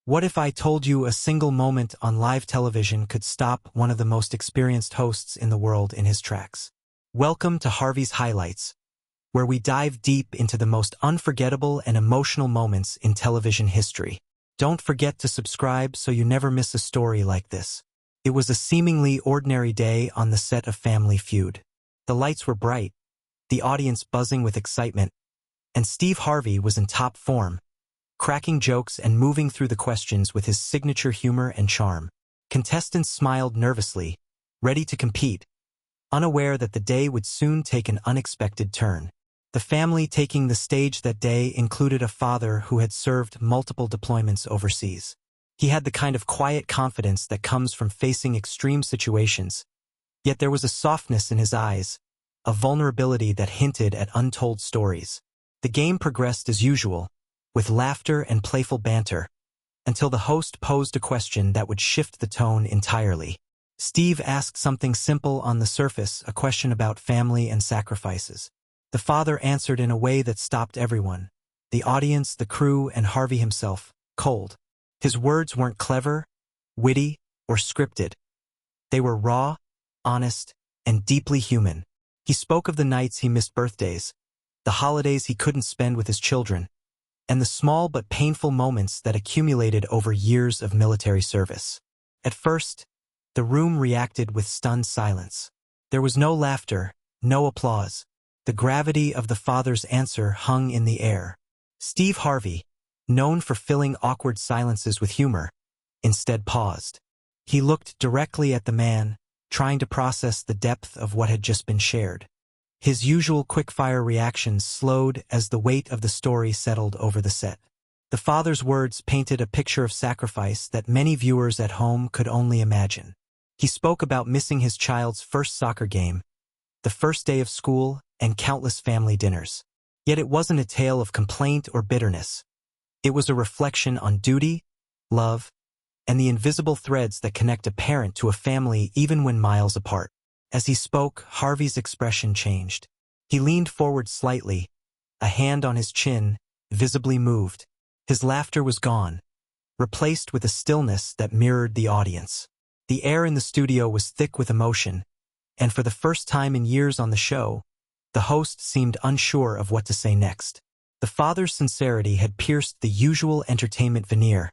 What if I told you a single moment on live television could stop one of the most experienced hosts in the world in his tracks? Welcome to Harvey's Highlights, where we dive deep into the most unforgettable and emotional moments in television history. Don't forget to subscribe so you never miss a story like this. It was a seemingly ordinary day on the set of Family Feud. The lights were bright, the audience buzzing with excitement, and Steve Harvey was in top form, cracking jokes and moving through the questions with his signature humor and charm. Contestants smiled nervously, ready to compete, unaware that the day would soon take an unexpected turn. The family taking the stage that day included a father who had served multiple deployments overseas. He had the kind of quiet confidence that comes from facing extreme situations, yet there was a softness in his eyes, a vulnerability that hinted at untold stories. The game progressed as usual, with laughter and playful banter, until the host posed a question that would shift the tone entirely. Steve asked something simple on the surface, a question about family and sacrifices. The father answered in a way that stopped everyone, the audience, the crew, and Harvey himself, cold. His words weren't clever, witty, or scripted. They were raw, honest, and deeply human. He spoke of the nights he missed birthdays, the holidays he couldn't spend with his children, and the small but painful moments that accumulated over years of military service. At first, the room reacted with stunned silence. There was no laughter, no applause. The gravity of the father's answer hung in the air. Steve Harvey, known for filling awkward silences with humor, instead paused. He looked directly at the man, trying to process the depth of what had just been shared. His usual quick-fire reactions slowed as the weight of the story settled over the set. The father's words painted a picture of sacrifice that many viewers at home could only imagine. He spoke about missing his child's first soccer game, the first day of school, and countless family dinners. Yet it wasn't a tale of complaint or bitterness. It was a reflection on duty, love, and the invisible threads that connect a parent to a family even when miles apart. As he spoke, Harvey's expression changed. He leaned forward slightly, a hand on his chin, visibly moved. His laughter was gone, replaced with a stillness that mirrored the audience. The air in the studio was thick with emotion, and for the first time in years on the show, the host seemed unsure of what to say next. The father's sincerity had pierced the usual entertainment veneer,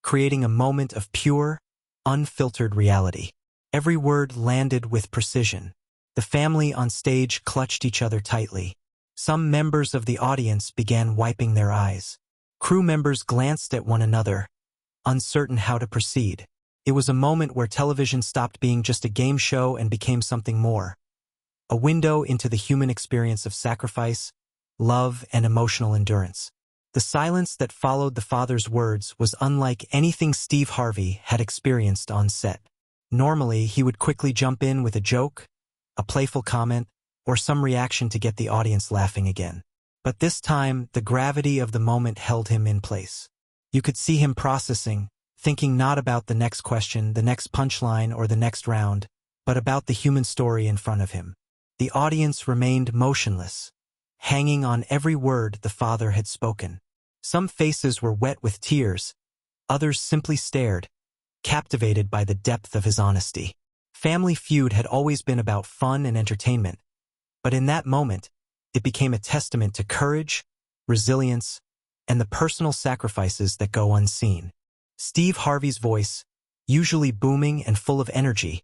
creating a moment of pure, unfiltered reality. Every word landed with precision. The family on stage clutched each other tightly. Some members of the audience began wiping their eyes. Crew members glanced at one another, uncertain how to proceed. It was a moment where television stopped being just a game show and became something more. A window into the human experience of sacrifice, love, and emotional endurance. The silence that followed the father's words was unlike anything Steve Harvey had experienced on set. Normally, he would quickly jump in with a joke, a playful comment, or some reaction to get the audience laughing again. But this time, the gravity of the moment held him in place. You could see him processing, thinking not about the next question, the next punchline, or the next round, but about the human story in front of him. The audience remained motionless, hanging on every word the father had spoken. Some faces were wet with tears, others simply stared, captivated by the depth of his honesty. Family Feud had always been about fun and entertainment, but in that moment, it became a testament to courage, resilience, and the personal sacrifices that go unseen. Steve Harvey's voice, usually booming and full of energy,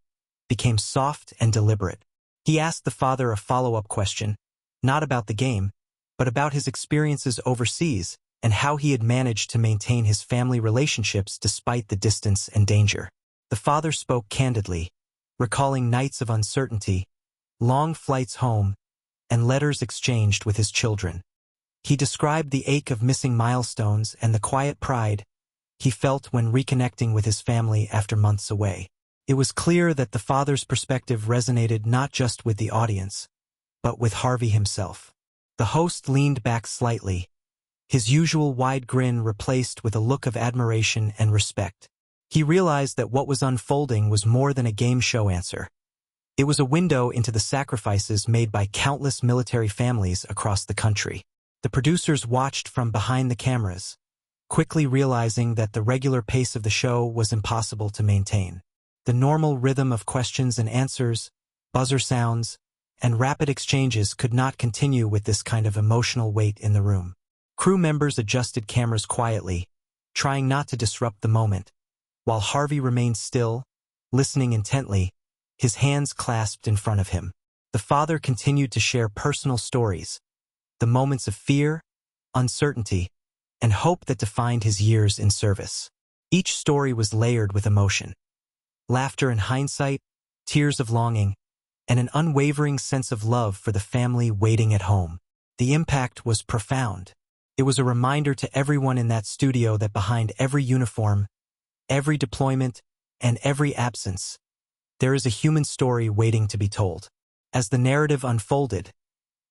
became soft and deliberate. He asked the father a follow-up question, not about the game, but about his experiences overseas and how he had managed to maintain his family relationships despite the distance and danger. The father spoke candidly, recalling nights of uncertainty, long flights home, and letters exchanged with his children. He described the ache of missing milestones and the quiet pride he felt when reconnecting with his family after months away. It was clear that the father's perspective resonated not just with the audience, but with Harvey himself. The host leaned back slightly, his usual wide grin replaced with a look of admiration and respect. He realized that what was unfolding was more than a game show answer. It was a window into the sacrifices made by countless military families across the country. The producers watched from behind the cameras, quickly realizing that the regular pace of the show was impossible to maintain. The normal rhythm of questions and answers, buzzer sounds, and rapid exchanges could not continue with this kind of emotional weight in the room. Crew members adjusted cameras quietly, trying not to disrupt the moment, while Harvey remained still, listening intently, his hands clasped in front of him. The father continued to share personal stories, the moments of fear, uncertainty, and hope that defined his years in service. Each story was layered with emotion. Laughter in hindsight, tears of longing, and an unwavering sense of love for the family waiting at home. The impact was profound. It was a reminder to everyone in that studio that behind every uniform, every deployment, and every absence, there is a human story waiting to be told. As the narrative unfolded,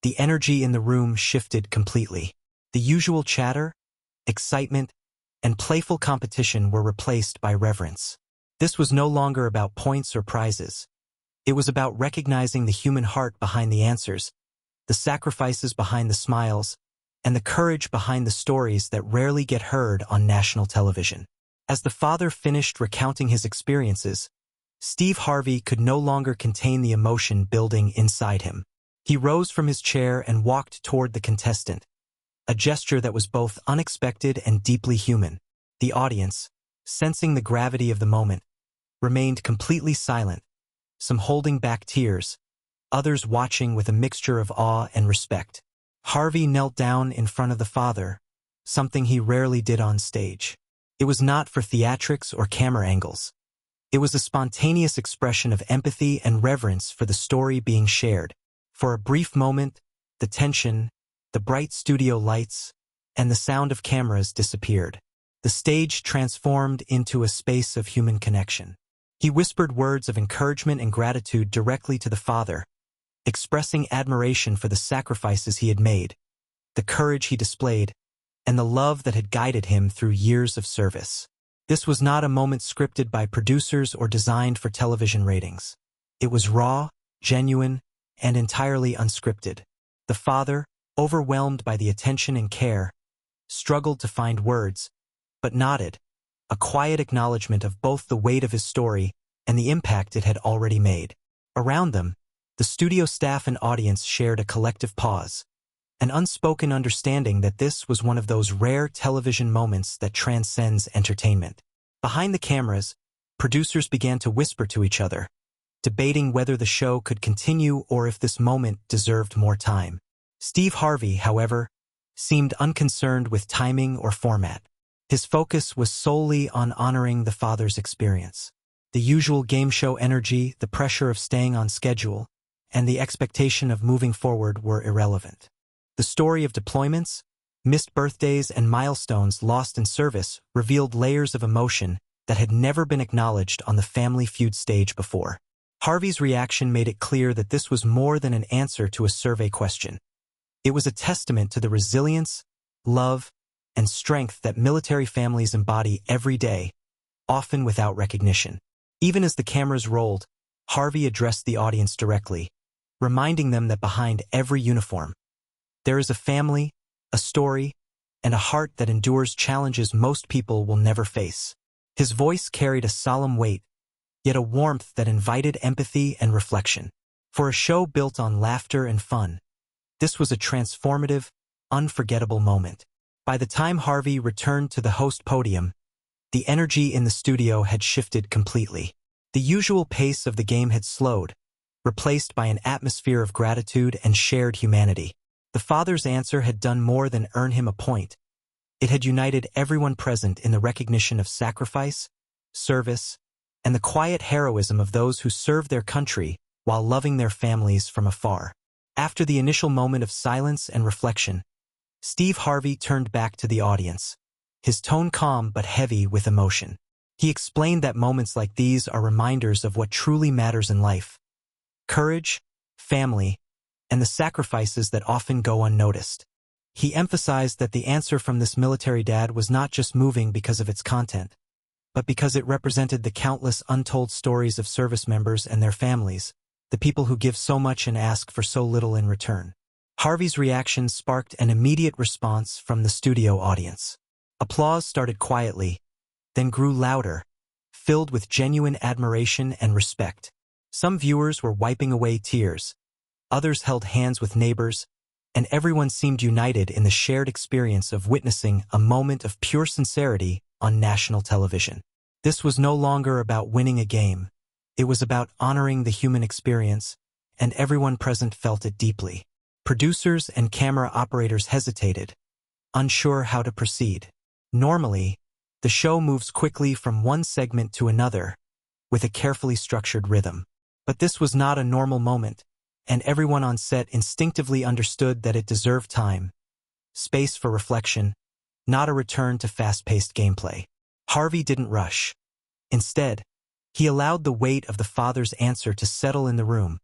the energy in the room shifted completely. The usual chatter, excitement, and playful competition were replaced by reverence. This was no longer about points or prizes. It was about recognizing the human heart behind the answers, the sacrifices behind the smiles, and the courage behind the stories that rarely get heard on national television. As the father finished recounting his experiences, Steve Harvey could no longer contain the emotion building inside him. He rose from his chair and walked toward the contestant, a gesture that was both unexpected and deeply human. The audience, sensing the gravity of the moment, remained completely silent, some holding back tears, others watching with a mixture of awe and respect. Harvey knelt down in front of the father, something he rarely did on stage. It was not for theatrics or camera angles. It was a spontaneous expression of empathy and reverence for the story being shared. For a brief moment, the tension, the bright studio lights, and the sound of cameras disappeared. The stage transformed into a space of human connection. He whispered words of encouragement and gratitude directly to the father, expressing admiration for the sacrifices he had made, the courage he displayed, and the love that had guided him through years of service. This was not a moment scripted by producers or designed for television ratings. It was raw, genuine, and entirely unscripted. The father, overwhelmed by the attention and care, struggled to find words, but nodded, a quiet acknowledgement of both the weight of his story and the impact it had already made. Around them, the studio staff and audience shared a collective pause, an unspoken understanding that this was one of those rare television moments that transcends entertainment. Behind the cameras, producers began to whisper to each other, debating whether the show could continue or if this moment deserved more time. Steve Harvey, however, seemed unconcerned with timing or format. His focus was solely on honoring the father's experience. The usual game show energy, the pressure of staying on schedule, and the expectation of moving forward were irrelevant. The story of deployments, missed birthdays, and milestones lost in service revealed layers of emotion that had never been acknowledged on the Family Feud stage before. Harvey's reaction made it clear that this was more than an answer to a survey question. It was a testament to the resilience, love, and strength that military families embody every day, often without recognition. Even as the cameras rolled, Harvey addressed the audience directly, reminding them that behind every uniform, there is a family, a story, and a heart that endures challenges most people will never face. His voice carried a solemn weight, yet a warmth that invited empathy and reflection. For a show built on laughter and fun, this was a transformative, unforgettable moment. By the time Harvey returned to the host podium, the energy in the studio had shifted completely. The usual pace of the game had slowed, replaced by an atmosphere of gratitude and shared humanity. The father's answer had done more than earn him a point. It had united everyone present in the recognition of sacrifice, service, and the quiet heroism of those who served their country while loving their families from afar. After the initial moment of silence and reflection, Steve Harvey turned back to the audience, his tone calm but heavy with emotion. He explained that moments like these are reminders of what truly matters in life: courage, family, and the sacrifices that often go unnoticed. He emphasized that the answer from this military dad was not just moving because of its content, but because it represented the countless untold stories of service members and their families, the people who give so much and ask for so little in return. Harvey's reaction sparked an immediate response from the studio audience. Applause started quietly, then grew louder, filled with genuine admiration and respect. Some viewers were wiping away tears, others held hands with neighbors, and everyone seemed united in the shared experience of witnessing a moment of pure sincerity on national television. This was no longer about winning a game. It was about honoring the human experience, and everyone present felt it deeply. Producers and camera operators hesitated, unsure how to proceed. Normally, the show moves quickly from one segment to another, with a carefully structured rhythm. But this was not a normal moment, and everyone on set instinctively understood that it deserved time, space for reflection, not a return to fast-paced gameplay. Harvey didn't rush. Instead, he allowed the weight of the father's answer to settle in the room,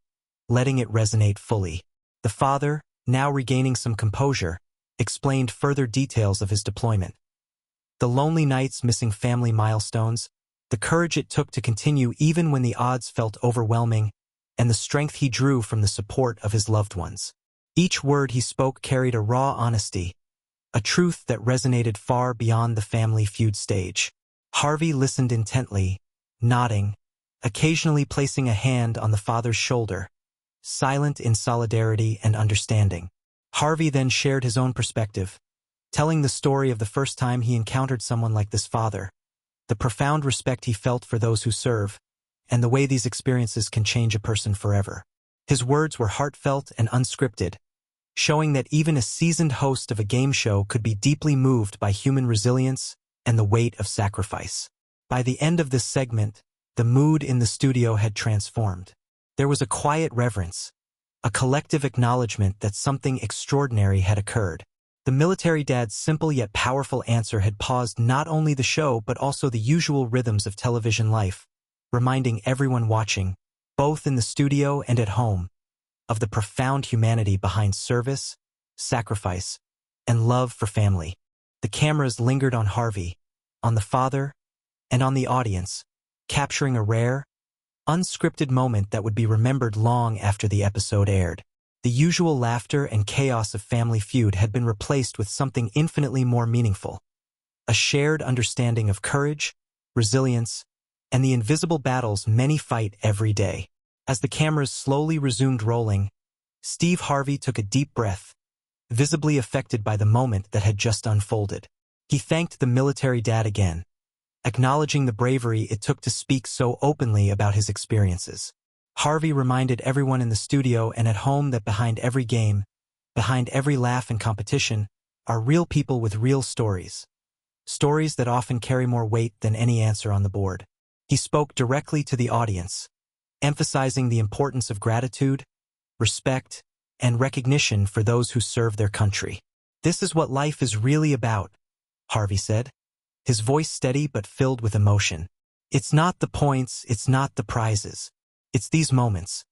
letting it resonate fully. The father, now regaining some composure, explained further details of his deployment. The lonely nights missing family milestones, the courage it took to continue even when the odds felt overwhelming, and the strength he drew from the support of his loved ones. Each word he spoke carried a raw honesty, a truth that resonated far beyond the family feud stage. Harvey listened intently, nodding, occasionally placing a hand on the father's shoulder, silent in solidarity and understanding. Harvey then shared his own perspective, telling the story of the first time he encountered someone like this father, the profound respect he felt for those who serve, and the way these experiences can change a person forever. His words were heartfelt and unscripted, showing that even a seasoned host of a game show could be deeply moved by human resilience and the weight of sacrifice. By the end of this segment, the mood in the studio had transformed. There was a quiet reverence, a collective acknowledgement that something extraordinary had occurred. The military dad's simple yet powerful answer had paused not only the show but also the usual rhythms of television life, reminding everyone watching, both in the studio and at home, of the profound humanity behind service, sacrifice, and love for family. The cameras lingered on Harvey, on the father, and on the audience, capturing a rare, unscripted moment that would be remembered long after the episode aired. The usual laughter and chaos of Family Feud had been replaced with something infinitely more meaningful, a shared understanding of courage, resilience, and the invisible battles many fight every day. As the cameras slowly resumed rolling, Steve Harvey took a deep breath, visibly affected by the moment that had just unfolded. He thanked the military dad again, acknowledging the bravery it took to speak so openly about his experiences. Harvey reminded everyone in the studio and at home that behind every game, behind every laugh and competition, are real people with real stories. Stories that often carry more weight than any answer on the board. He spoke directly to the audience, emphasizing the importance of gratitude, respect, and recognition for those who serve their country. "This is what life is really about," Harvey said, his voice steady but filled with emotion. "It's not the points, it's not the prizes. It's these moments,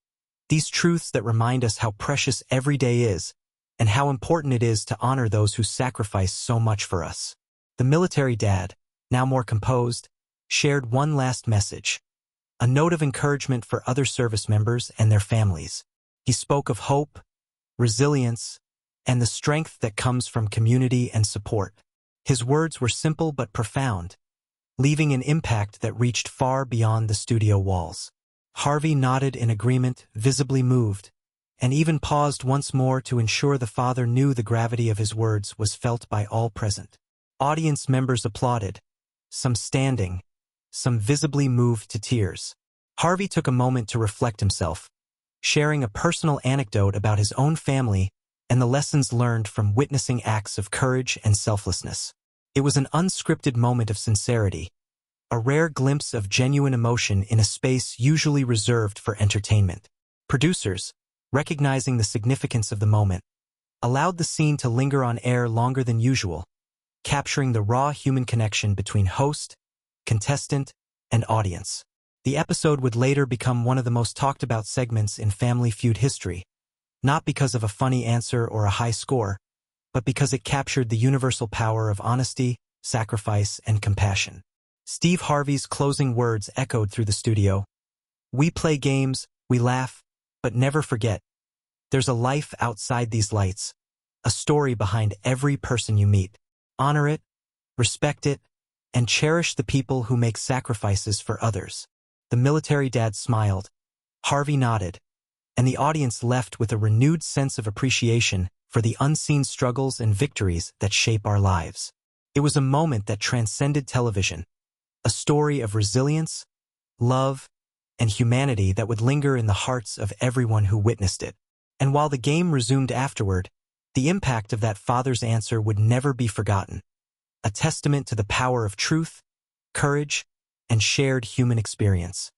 these truths that remind us how precious every day is, and how important it is to honor those who sacrifice so much for us." The military dad, now more composed, shared one last message, a note of encouragement for other service members and their families. He spoke of hope, resilience, and the strength that comes from community and support. His words were simple but profound, leaving an impact that reached far beyond the studio walls. Harvey nodded in agreement, visibly moved, and even paused once more to ensure the father knew the gravity of his words was felt by all present. Audience members applauded, some standing, some visibly moved to tears. Harvey took a moment to reflect himself, sharing a personal anecdote about his own family and the lessons learned from witnessing acts of courage and selflessness. It was an unscripted moment of sincerity, a rare glimpse of genuine emotion in a space usually reserved for entertainment. Producers, recognizing the significance of the moment, allowed the scene to linger on air longer than usual, capturing the raw human connection between host, contestant, and audience. The episode would later become one of the most talked about segments in Family Feud history, not because of a funny answer or a high score, but because it captured the universal power of honesty, sacrifice, and compassion. Steve Harvey's closing words echoed through the studio. "We play games, we laugh, but never forget. There's a life outside these lights, a story behind every person you meet. Honor it, respect it, and cherish the people who make sacrifices for others." The military dad smiled, Harvey nodded, and the audience left with a renewed sense of appreciation for the unseen struggles and victories that shape our lives. It was a moment that transcended television, a story of resilience, love, and humanity that would linger in the hearts of everyone who witnessed it. And while the game resumed afterward, the impact of that father's answer would never be forgotten, a testament to the power of truth, courage, and shared human experience.